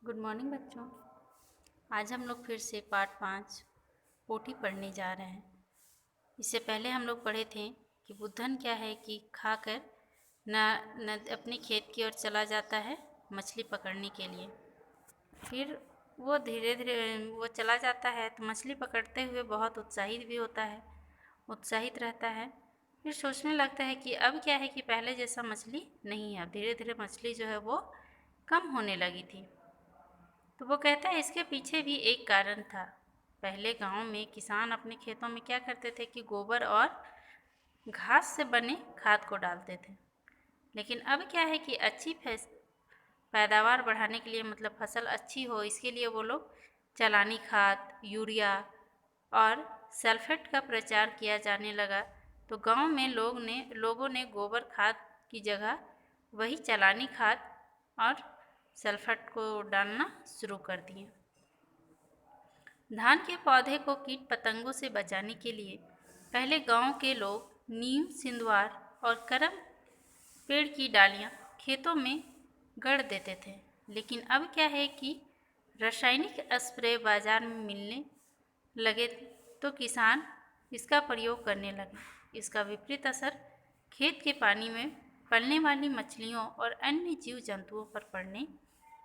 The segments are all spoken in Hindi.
गुड मॉर्निंग बच्चों। आज हम लोग फिर से पार्ट 5 पोथी पढ़ने जा रहे हैं। इससे पहले हम लोग पढ़े थे कि बुद्धन क्या है कि खाकर न अपने खेत की ओर चला जाता है मछली पकड़ने के लिए। फिर वो धीरे धीरे वो चला जाता है तो मछली पकड़ते हुए बहुत उत्साहित भी होता है, उत्साहित रहता है। फिर सोचने लगता है कि अब क्या है कि पहले जैसा मछली नहीं है, अब धीरे धीरे मछली जो है वो कम होने लगी थी। तो वो कहता है इसके पीछे भी एक कारण था। पहले गांव में किसान अपने खेतों में क्या करते थे कि गोबर और घास से बने खाद को डालते थे। लेकिन अब क्या है कि अच्छी पैदावार बढ़ाने के लिए, मतलब फसल अच्छी हो, इसके लिए वो लोग चलानी खाद, यूरिया और सल्फेट का प्रचार किया जाने लगा। तो गांव में लोगों ने गोबर खाद की जगह वही चलानी खाद और सल्फेट को डालना शुरू कर दिए। धान के पौधे को कीट पतंगों से बचाने के लिए पहले गांव के लोग नीम, सिंदवार और करम पेड़ की डालियां खेतों में गड़ देते थे। लेकिन अब क्या है कि रासायनिक स्प्रे बाजार में मिलने लगे तो किसान इसका प्रयोग करने लगे। इसका विपरीत असर खेत के पानी में पलने वाली मछलियों और अन्य जीव जंतुओं पर पड़ने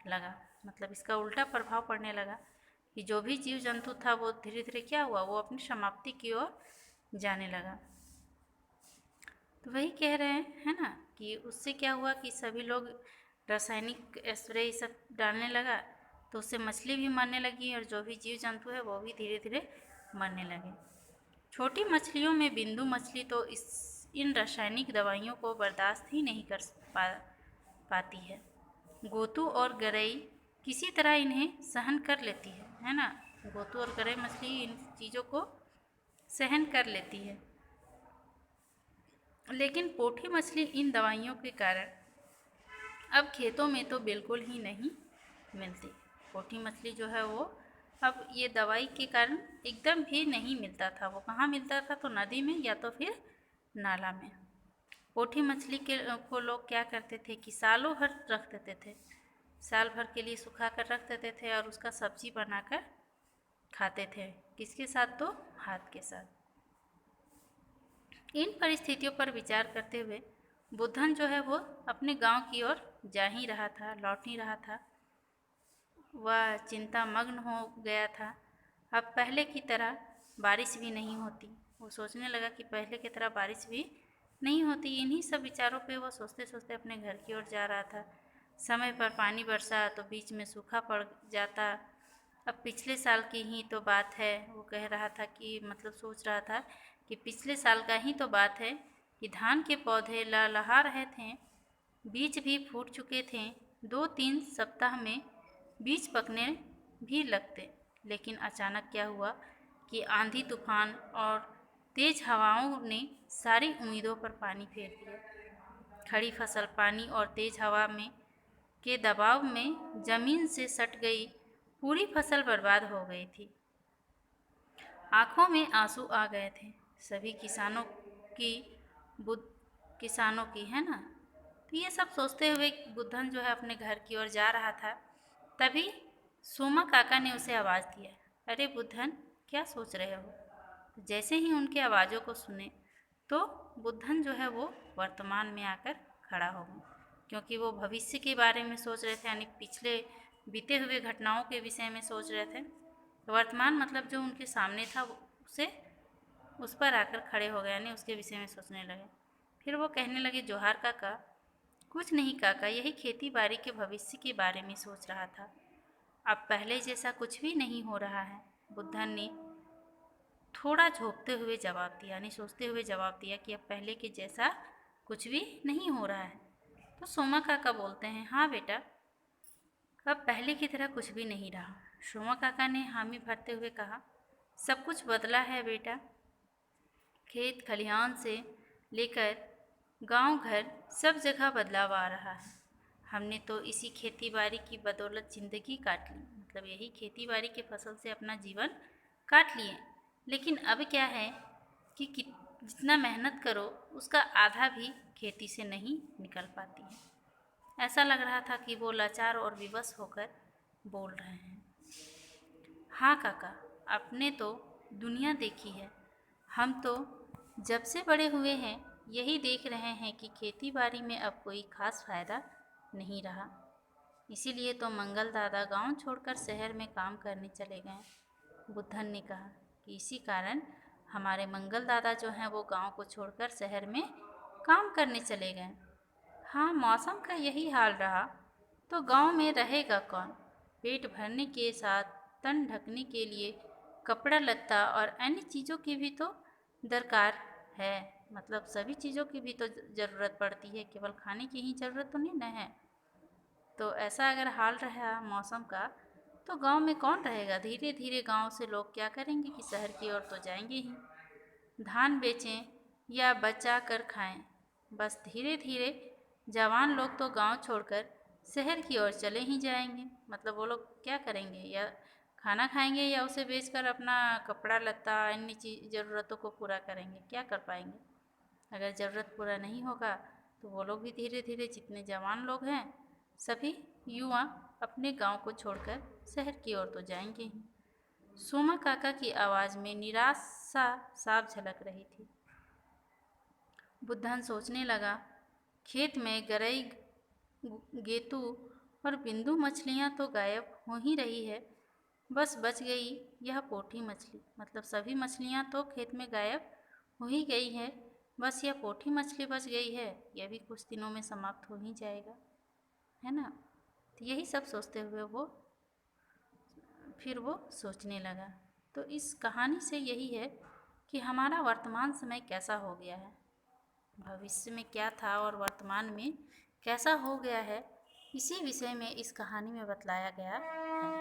लगा। मतलब इसका उल्टा प्रभाव पड़ने लगा कि जो भी जीव जंतु था वो धीरे धीरे क्या हुआ, वो अपनी समाप्ति की ओर जाने लगा। तो वही कह रहे हैं ना कि उससे क्या हुआ कि सभी लोग रासायनिक स्प्रे ये सब डालने लगा तो उससे मछली भी मरने लगी और जो भी जीव जंतु है वो भी धीरे धीरे मरने लगे। छोटी मछलियों में बिंदु मछली तो इन रासायनिक दवाइयों को बर्दाश्त ही नहीं कर पाती है। गोतू और गरई किसी तरह इन्हें सहन कर लेती है ना। गोतू और गरई मछली इन चीज़ों को सहन कर लेती है, लेकिन पोठी मछली इन दवाइयों के कारण अब खेतों में तो बिल्कुल ही नहीं मिलती। पोठी मछली जो है वो अब ये दवाई के कारण एकदम भी नहीं मिलता था। वो कहाँ मिलता था, तो नदी में या तो फिर नाला में। पोठी मछली को लोग क्या करते थे कि सालों भर रख देते थे, साल भर के लिए सुखा कर रख देते थे और उसका सब्जी बनाकर खाते थे। किसके साथ, तो भात के साथ। इन परिस्थितियों पर विचार करते हुए बुद्धन जो है वो अपने गांव की ओर जा ही रहा था, लौट ही रहा था। वह चिंता मग्न हो गया था। अब पहले की तरह बारिश भी नहीं होती। वो सोचने लगा कि पहले की तरह बारिश भी नहीं होती। इन्हीं सब विचारों पे वो सोचते सोचते अपने घर की ओर जा रहा था। समय पर पानी बरसा तो बीच में सूखा पड़ जाता। अब पिछले साल की ही तो बात है, वो कह रहा था कि मतलब सोच रहा था कि पिछले साल का ही तो बात है कि धान के पौधे लहलहा रहे थे, बीज भी फूट चुके थे। 2-3 सप्ताह में बीज पकने भी लगते। लेकिन अचानक क्या हुआ कि आंधी तूफान और तेज हवाओं ने सारी उम्मीदों पर पानी फेर दिया। खड़ी फसल पानी और तेज हवा में के दबाव में जमीन से सट गई। पूरी फसल बर्बाद हो गई थी। आंखों में आंसू आ गए थे सभी की बुद्ध किसानों की, है ना। तो ये सब सोचते हुए बुद्धन जो है अपने घर की ओर जा रहा था। तभी सोमा काका ने उसे आवाज़ दिया, अरे बुद्धन, क्या सोच रहे हो। जैसे ही उनकी आवाज़ों को सुने तो बुद्धन जो है वो वर्तमान में आकर खड़ा हो गया, क्योंकि वो भविष्य के बारे में सोच रहे थे, यानी पिछले बीते हुए घटनाओं के विषय में सोच रहे थे। वर्तमान मतलब जो उनके सामने था उसे उस पर आकर खड़े हो गए, यानी उसके विषय में सोचने लगे। फिर वो कहने लगे, जोहार काका। कुछ नहीं काका, यही खेती बाड़ी के भविष्य के बारे में सोच रहा था। अब पहले जैसा कुछ भी नहीं हो रहा है, बुद्धन ने थोड़ा झोंकते हुए जवाब दिया, यानी सोचते हुए जवाब दिया कि अब पहले के जैसा कुछ भी नहीं हो रहा है। तो सोमा काका बोलते हैं, हाँ बेटा, अब पहले की तरह कुछ भी नहीं रहा। सोमा काका ने हामी भरते हुए कहा, सब कुछ बदला है बेटा। खेत खलिहान से लेकर गांव घर सब जगह बदलाव आ रहा है। हमने तो इसी खेती बाड़ी की बदौलत ज़िंदगी काट ली, मतलब यही खेती बाड़ी के फसल से अपना जीवन काट लिए। लेकिन अब क्या है कि जितना मेहनत करो उसका आधा भी खेती से नहीं निकल पाती है। ऐसा लग रहा था कि वो लाचार और विवश होकर बोल रहे हैं। हाँ काका, आपने तो दुनिया देखी है। हम तो जब से बड़े हुए हैं यही देख रहे हैं कि खेती बाड़ी में अब कोई खास फायदा नहीं रहा। इसीलिए तो मंगल दादा गांव छोड़कर शहर में काम करने चले गए। बुद्धन ने कहा कि इसी कारण हमारे मंगल दादा जो हैं वो गांव को छोड़कर शहर में काम करने चले गए। हाँ, मौसम का यही हाल रहा तो गांव में रहेगा कौन? पेट भरने के साथ तन ढकने के लिए कपड़ा लत्ता और अन्य चीज़ों की भी तो दरकार है। मतलब सभी चीज़ों की भी तो ज़रूरत पड़ती है, केवल खाने की ही ज़रूरत तो नहीं न है। तो ऐसा अगर हाल रहा मौसम का तो गांव में कौन रहेगा? धीरे धीरे गांव से लोग क्या करेंगे कि शहर की ओर तो जाएंगे ही। धान बेचें या बचा कर खाएं, बस धीरे धीरे जवान लोग तो गांव छोड़कर शहर की ओर चले ही जाएंगे। मतलब वो लोग क्या करेंगे? या खाना खाएंगे या उसे बेचकर अपना कपड़ा लत्ता अन्य चीज ज़रूरतों को पूरा करेंगे। क्या कर पाएंगे? अगर ज़रूरत पूरा नहीं होगा तो वो लोग भी धीरे धीरे, जितने जवान लोग हैं सभी युवा अपने गांव को छोड़कर शहर की ओर तो जाएंगे ही। सोमा काका की आवाज़ में निराशा साफ झलक रही थी। बुद्धन सोचने लगा, खेत में गरई, गेतू और बिंदु मछलियाँ तो गायब हो ही रही है, बस बच गई यह पोठी मछली। मतलब सभी मछलियाँ तो खेत में गायब हो ही गई है, बस यह पोठी मछली बच गई है। यह भी कुछ दिनों में समाप्त हो ही जाएगा, है ना? तो यही सब सोचते हुए फिर वो सोचने लगा। तो इस कहानी से यही है कि हमारा वर्तमान समय कैसा हो गया है, भविष्य में क्या था और वर्तमान में कैसा हो गया है, इसी विषय में इस कहानी में बतलाया गया है।